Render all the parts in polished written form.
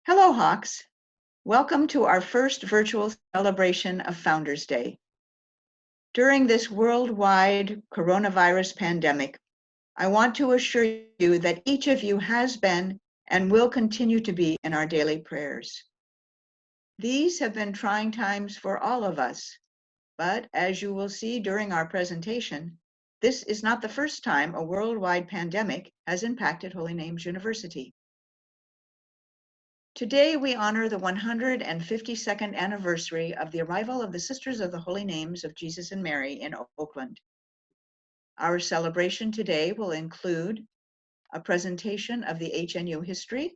Hello, Hawks. Welcome to our first virtual celebration of Founders Day. During this worldwide coronavirus pandemic, I want to assure you that each of you has been and will continue to be in our daily prayers. These have been trying times for all of us, but as you will see during our presentation, this is not the first time a worldwide pandemic has impacted Holy Names University. Today, we honor the 152nd anniversary of the arrival of the Sisters of the Holy Names of Jesus and Mary in Oakland. Our celebration today will include a presentation of the HNU history,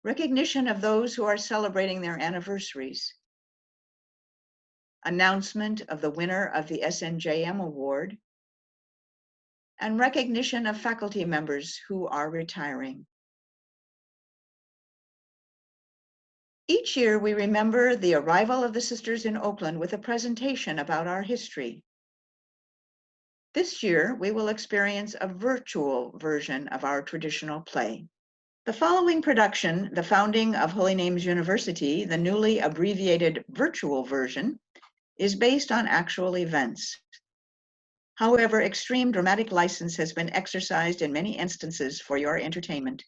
recognition of those who are celebrating their anniversaries, announcement of the winner of the SNJM award, and recognition of faculty members who are retiring. Each year, we remember the arrival of the sisters in Oakland with a presentation about our history. This year, we will experience a virtual version of our traditional play. The following production, The Founding of Holy Names University, the newly abbreviated virtual version, is based on actual events. However, extreme dramatic license has been exercised in many instances for your entertainment.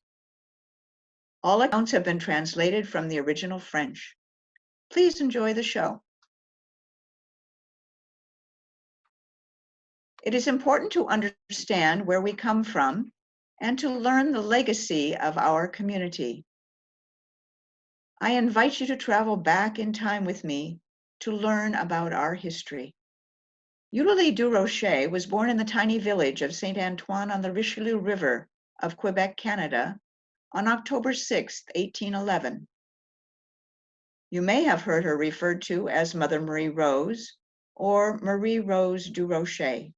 All accounts have been translated from the original French. Please enjoy the show. It is important to understand where we come from and to learn the legacy of our community. I invite you to travel back in time with me to learn about our history. Eulalie Durocher was born in the tiny village of Saint Antoine on the Richelieu River of Quebec, Canada, on October 6, 1811. You may have heard her referred to as Mother Marie Rose or Marie Rose Durocher.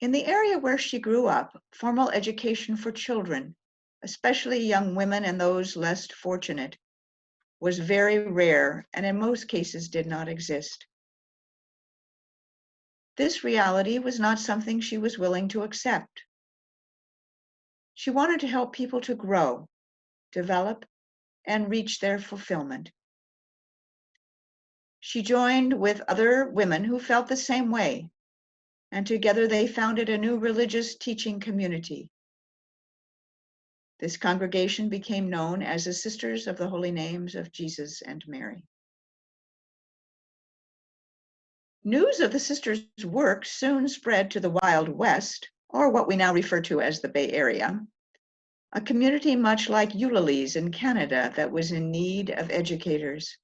In the area where she grew up, formal education for children, especially young women and those less fortunate, was very rare and in most cases did not exist. This reality was not something she was willing to accept. She wanted to help people to grow, develop, and reach their fulfillment. She joined with other women who felt the same way, and together they founded a new religious teaching community. This congregation became known as the Sisters of the Holy Names of Jesus and Mary. News of the sisters' work soon spread to the Wild West, or what we now refer to as the Bay Area, a community much like Eulalie's in Canada that was in need of educators.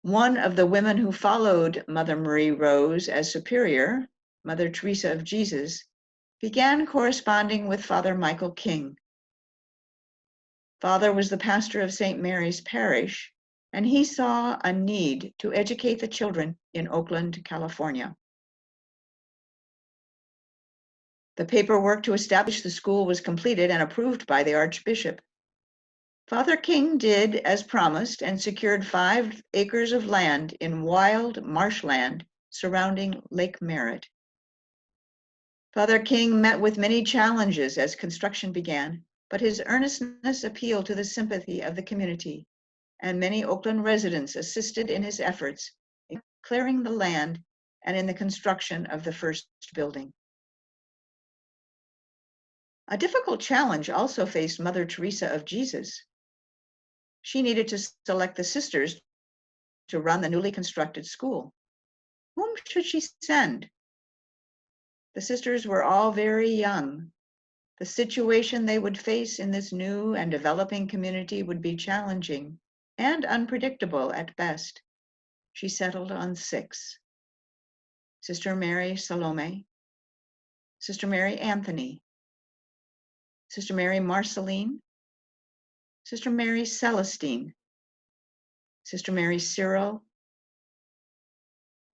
One of the women who followed Mother Marie Rose as superior, Mother Teresa of Jesus, began corresponding with Father Michael King. Father was the pastor of St. Mary's Parish, and he saw a need to educate the children in Oakland, California. The paperwork to establish the school was completed and approved by the Archbishop. Father King did as promised and secured 5 acres of land in wild marshland surrounding Lake Merritt. Father King met with many challenges as construction began, but his earnestness appealed to the sympathy of the community, and many Oakland residents assisted in his efforts in clearing the land and in the construction of the first building. A difficult challenge also faced Mother Teresa of Jesus. She needed to select the sisters to run the newly constructed school. Whom should she send? The sisters were all very young. The situation they would face in this new and developing community would be challenging and unpredictable at best. She settled on 6. Sister Mary Salome, Sister Mary Anthony, Sister Mary Marceline, Sister Mary Celestine, Sister Mary Cyril,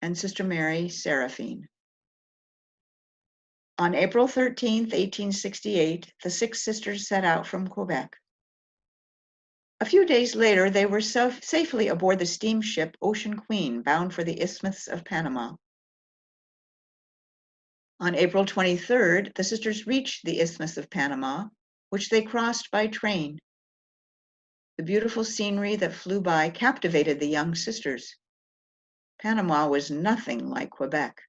and Sister Mary Seraphine. On April 13, 1868, the 6 sisters set out from Quebec. A few days later, they were safely aboard the steamship Ocean Queen, bound for the Isthmus of Panama. On April 23rd, the sisters reached the Isthmus of Panama which they crossed by train. The beautiful scenery that flew by captivated the young sisters. Panama was nothing like Quebec.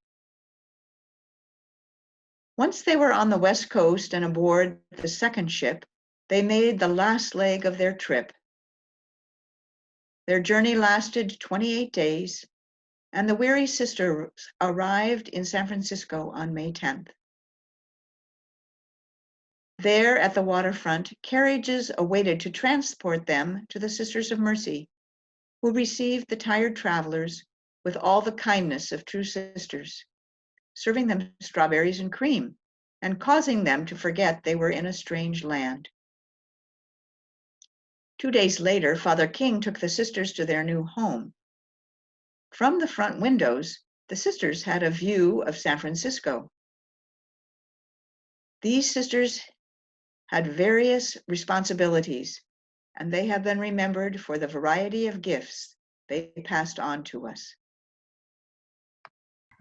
Once they were on the West Coast and aboard the second ship, they made the last leg of their trip. Their journey lasted 28 days, and the weary sisters arrived in San Francisco on May 10th. There at the waterfront, carriages awaited to transport them to the Sisters of Mercy, who received the tired travelers with all the kindness of true sisters, serving them strawberries and cream, and causing them to forget they were in a strange land. 2 days later, Father King took the sisters to their new home. From the front windows, the sisters had a view of San Francisco. These sisters had various responsibilities, and they have been remembered for the variety of gifts they passed on to us.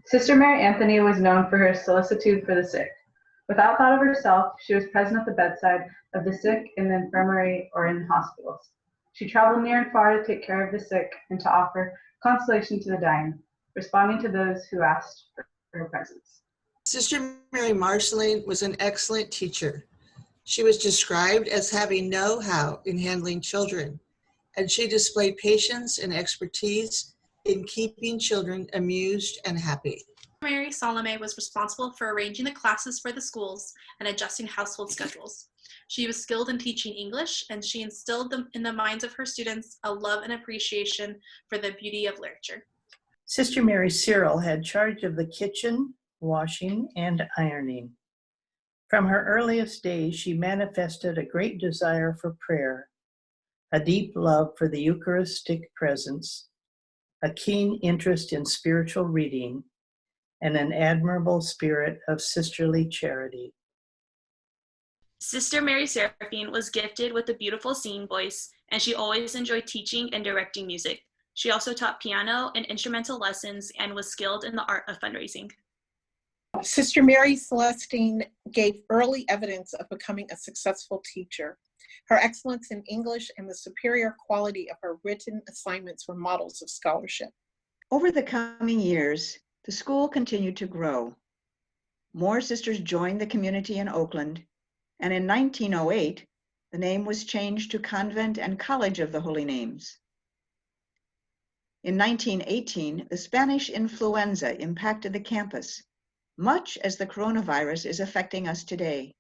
Sister Mary Anthony was known for her solicitude for the sick. Without thought of herself, she was present at the bedside of the sick in the infirmary or in hospitals. She traveled near and far to take care of the sick and to offer consolation to the dying, responding to those who asked for her presence. Sister Mary Marceline was an excellent teacher. She was described as having know-how in handling children, and she displayed patience and expertise in keeping children amused and happy. Mary Salome was responsible for arranging the classes for the schools and adjusting household schedules. She was skilled in teaching English, and she instilled in the minds of her students a love and appreciation for the beauty of literature. Sister Mary Cyril had charge of the kitchen, washing, and ironing. From her earliest days, she manifested a great desire for prayer, a deep love for the Eucharistic presence, a keen interest in spiritual reading, and an admirable spirit of sisterly charity. Sister Mary Seraphine was gifted with a beautiful singing voice, and she always enjoyed teaching and directing music. She also taught piano and instrumental lessons and was skilled in the art of fundraising. Sister Mary Celestine gave early evidence of becoming a successful teacher. Her excellence in English and the superior quality of her written assignments were models of scholarship. Over the coming years, the school continued to grow. More sisters joined the community in Oakland, and in 1908, the name was changed to Convent and College of the Holy Names. In 1918, the Spanish influenza impacted the campus, much as the coronavirus is affecting us today.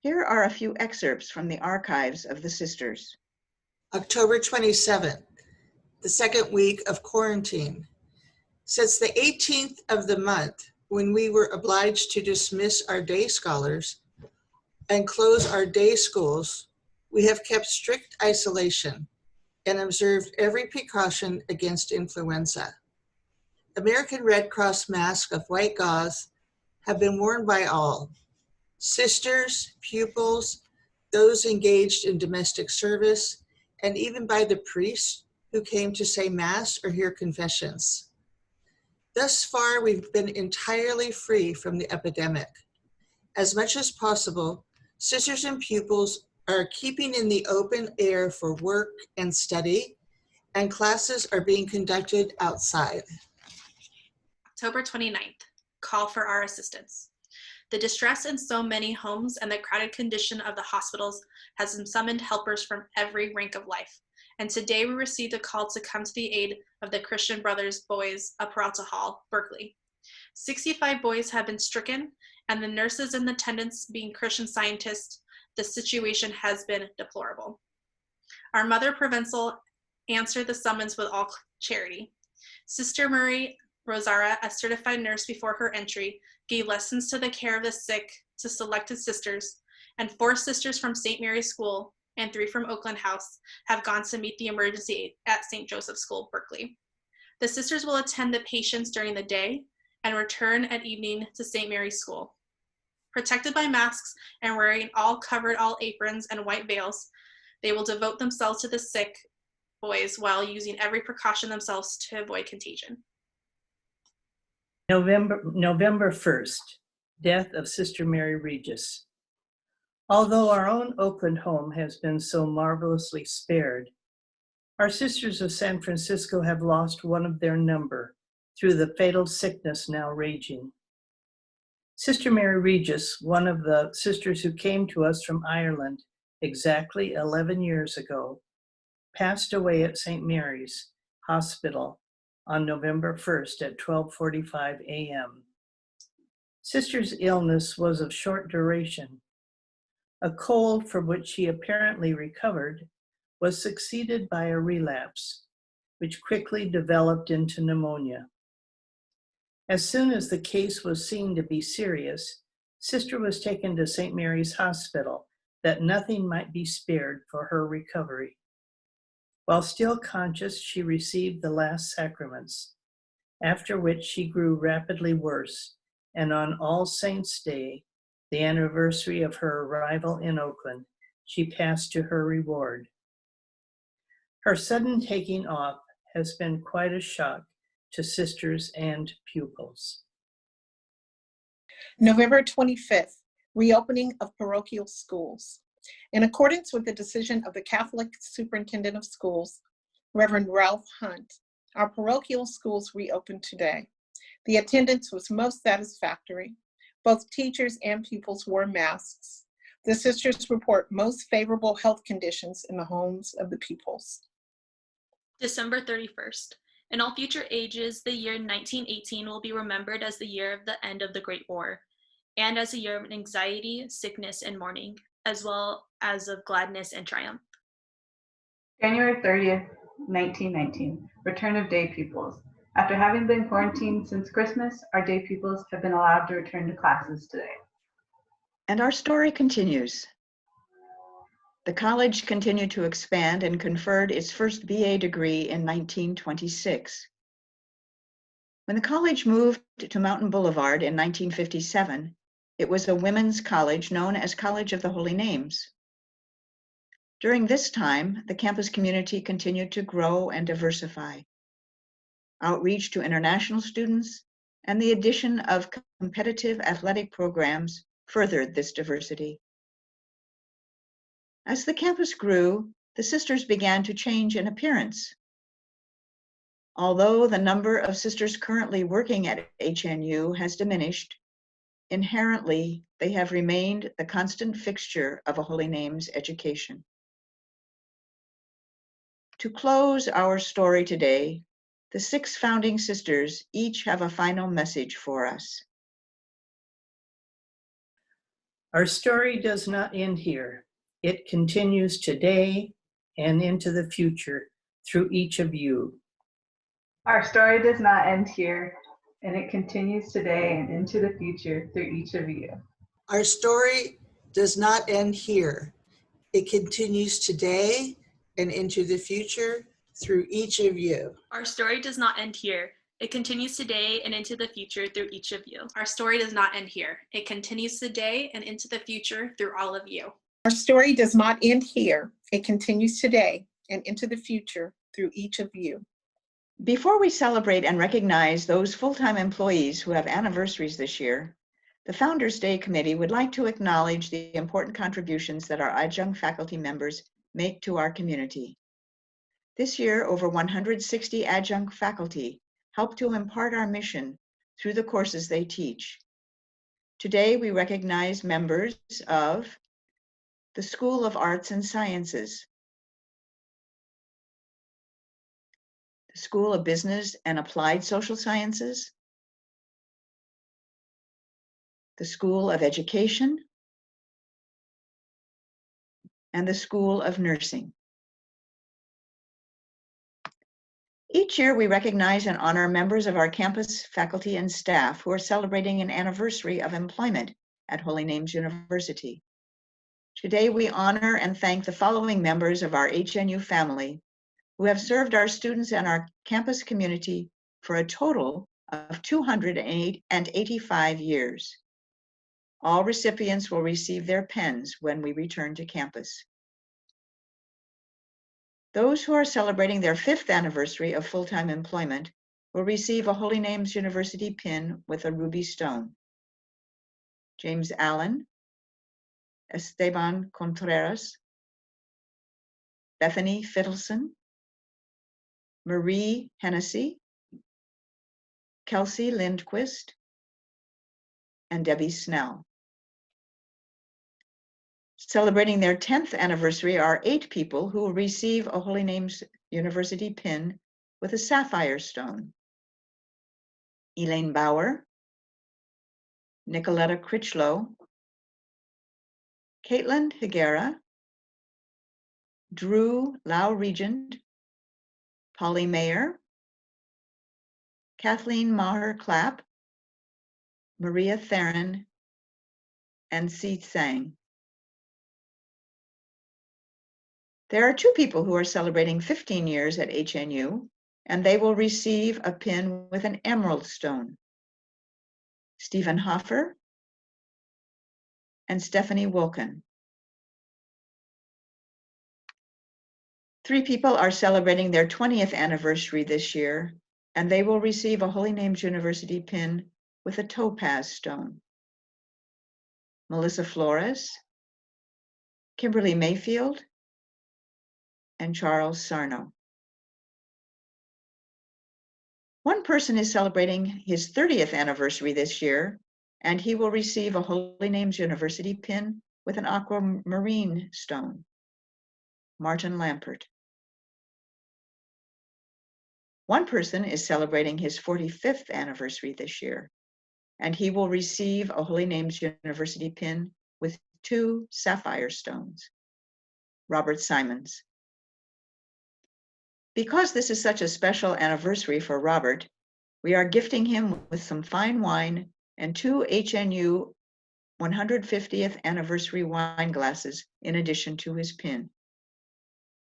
Here are a few excerpts from the archives of the sisters. October 27th, the second week of quarantine. Since the 18th of the month, when we were obliged to dismiss our day scholars and close our day schools, we have kept strict isolation and observed every precaution against influenza. American Red Cross masks of white gauze have been worn by all: sisters, pupils, those engaged in domestic service, and even by the priests who came to say Mass or hear confessions. Thus far, we've been entirely free from the epidemic. As much as possible, sisters and pupils are keeping in the open air for work and study, and classes are being conducted outside. October 29th, call for our assistance. The distress in so many homes and the crowded condition of the hospitals has summoned helpers from every rank of life. And today we received a call to come to the aid of the Christian Brothers Boys of Peralta Hall, Berkeley. 65 boys have been stricken, and the nurses and attendants being Christian Scientists, the situation has been deplorable. Our Mother Provincial answered the summons with all charity. Sister Marie Rosara, a certified nurse before her entry, gave lessons to the care of the sick to selected sisters, and 4 sisters from St. Mary's School and 3 from Oakland House have gone to meet the emergency at St. Joseph's School, Berkeley. The sisters will attend the patients during the day and return at evening to St. Mary's School. Protected by masks and wearing all aprons and white veils, they will devote themselves to the sick boys while using every precaution themselves to avoid contagion. November 1st, death of Sister Mary Regis. Although our own Oakland home has been so marvelously spared, our sisters of San Francisco have lost one of their number through the fatal sickness now raging. Sister Mary Regis, one of the sisters who came to us from Ireland exactly 11 years ago, passed away at St. Mary's Hospital on November 1st at 12:45 a.m. Sister's illness was of short duration. A cold from which she apparently recovered was succeeded by a relapse, which quickly developed into pneumonia. As soon as the case was seen to be serious, Sister was taken to St. Mary's Hospital that nothing might be spared for her recovery. While still conscious, she received the last sacraments, after which she grew rapidly worse, and on All Saints' Day, the anniversary of her arrival in Oakland, she passed to her reward. Her sudden taking off has been quite a shock to sisters and pupils. November 25th, reopening of parochial schools. In accordance with the decision of the Catholic Superintendent of Schools, Reverend Ralph Hunt, our parochial schools reopened today. The attendance was most satisfactory. Both teachers and pupils wore masks. The sisters report most favorable health conditions in the homes of the pupils. December 31st. In all future ages, the year 1918 will be remembered as the year of the end of the Great War, and as a year of anxiety, sickness, and mourning, as well as of gladness and triumph. January 30th, 1919, return of day pupils. After having been quarantined since Christmas, our day pupils have been allowed to return to classes today. And our story continues. The college continued to expand and conferred its first BA degree in 1926. When the college moved to Mountain Boulevard in 1957, it was a women's college known as College of the Holy Names. During this time, the campus community continued to grow and diversify. Outreach to international students and the addition of competitive athletic programs furthered this diversity. As the campus grew, the sisters began to change in appearance. Although the number of sisters currently working at HNU has diminished, inherently they have remained the constant fixture of a Holy Names education. To close our story today, the 6 founding sisters each have a final message for us. Our story does not end here. It continues today and into the future through each of you. Our story does not end here, and it continues today and into the future through each of you. Our story does not end here. It continues today and into the future through each of you. Our story does not end here. It continues today and into the future through each of you. Our story does not end here. It continues today and into the future through all of you. Our story does not end here. It continues today and into the future through each of you. Before we celebrate and recognize those full-time employees who have anniversaries this year, the Founders Day Committee would like to acknowledge the important contributions that our adjunct faculty members make to our community. This year, over 160 adjunct faculty help to impart our mission through the courses they teach. Today, we recognize members of the School of Arts and Sciences, the School of Business and Applied Social Sciences, the School of Education, and the School of Nursing. Each year, we recognize and honor members of our campus faculty and staff who are celebrating an anniversary of employment at Holy Names University. Today, we honor and thank the following members of our HNU family who have served our students and our campus community for a total of 285 years. All recipients will receive their pens when we return to campus. Those who are celebrating their 5th anniversary of full-time employment will receive a Holy Names University pin with a ruby stone. James Allen, Esteban Contreras, Bethany Fiddleson, Marie Hennessy, Kelsey Lindquist, and Debbie Snell. Celebrating their 10th anniversary are 8 people who will receive a Holy Names University pin with a sapphire stone. Elaine Bauer, Nicoletta Critchlow, Caitlin Higuera, Drew Lau Regent, Polly Mayer, Kathleen Maher Clapp, Maria Theron, and Si Tsang. There are 2 people who are celebrating 15 years at HNU, and they will receive a pin with an emerald stone. Stephen Hoffer and Stephanie Wilkin. 3 people are celebrating their 20th anniversary this year, and they will receive a Holy Names University pin with a topaz stone. Melissa Flores, Kimberly Mayfield, and Charles Sarno. One person is celebrating his 30th anniversary this year, and he will receive a Holy Names University pin with an aquamarine stone. Martin Lampert. One person is celebrating his 45th anniversary this year, and he will receive a Holy Names University pin with 2 sapphire stones. Robert Simons. Because this is such a special anniversary for Robert, we are gifting him with some fine wine and 2 HNU 150th anniversary wine glasses in addition to his pin.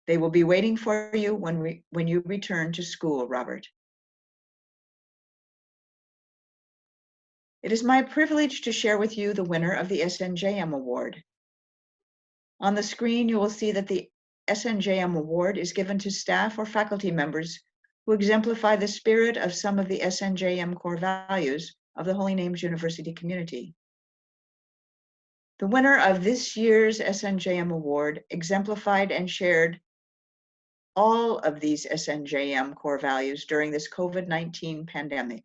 They will be waiting for you when you return to school, Robert. It is my privilege to share with you the winner of the SNJM Award. On the screen, you will see that the SNJM Award is given to staff or faculty members who exemplify the spirit of some of the SNJM core values of the Holy Names University community. The winner of this year's SNJM Award exemplified and shared all of these SNJM core values during this COVID-19 pandemic.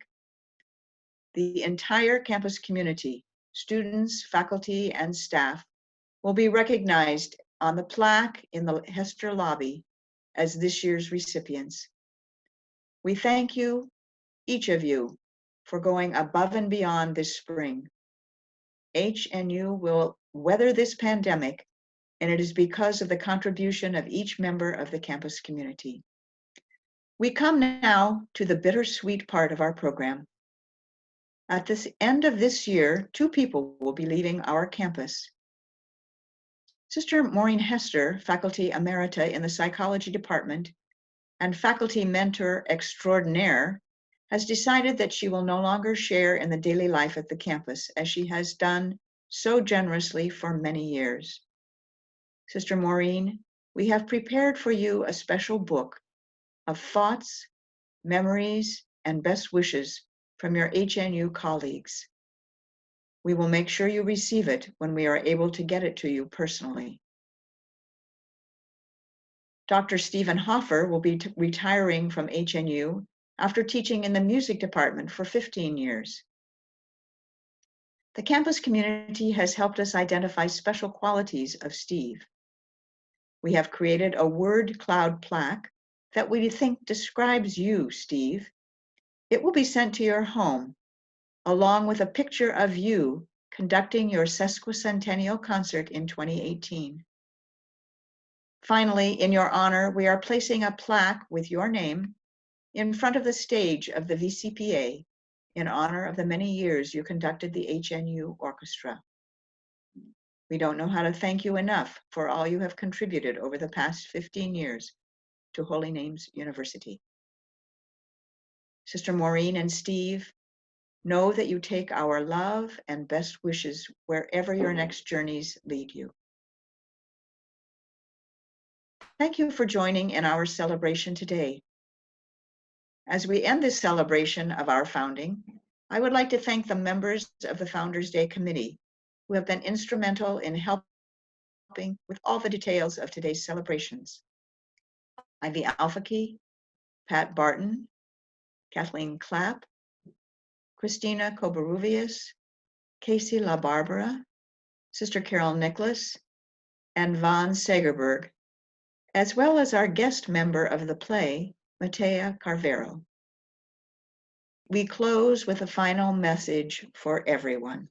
The entire campus community, students, faculty, and staff, will be recognized on the plaque in the Hester lobby as this year's recipients. We thank you, each of you, for going above and beyond this spring. HNU will weather this pandemic, and it is because of the contribution of each member of the campus community. We come now to the bittersweet part of our program. At the end of this year, 2 people will be leaving our campus. Sister Maureen Hester, faculty emerita in the psychology department and faculty mentor extraordinaire, has decided that she will no longer share in the daily life at the campus as she has done so generously for many years. Sister Maureen, we have prepared for you a special book of thoughts, memories, and best wishes from your HNU colleagues. We will make sure you receive it when we are able to get it to you personally. Dr. Stephen Hoffer will be retiring from HNU after teaching in the music department for 15 years. The campus community has helped us identify special qualities of Steve. We have created a word cloud plaque that we think describes you, Steve. It will be sent to your home, along with a picture of you conducting your sesquicentennial concert in 2018. Finally, in your honor, we are placing a plaque with your name in front of the stage of the VCPA in honor of the many years you conducted the HNU Orchestra. We don't know how to thank you enough for all you have contributed over the past 15 years to Holy Names University. Sister Maureen and Steve, know that you take our love and best wishes wherever your next journeys lead you. Thank you for joining in our celebration today. As we end this celebration of our founding, I would like to thank the members of the Founders Day Committee who have been instrumental in helping helping with all the details of today's celebrations. Ivy Alfaki, Pat Barton, Kathleen Clapp, Christina Kobaruvias, Casey La Barbara, Sister Carol Nicholas, and Von Segerberg, as well as our guest member of the play, Matea Carvero. We close with a final message for everyone.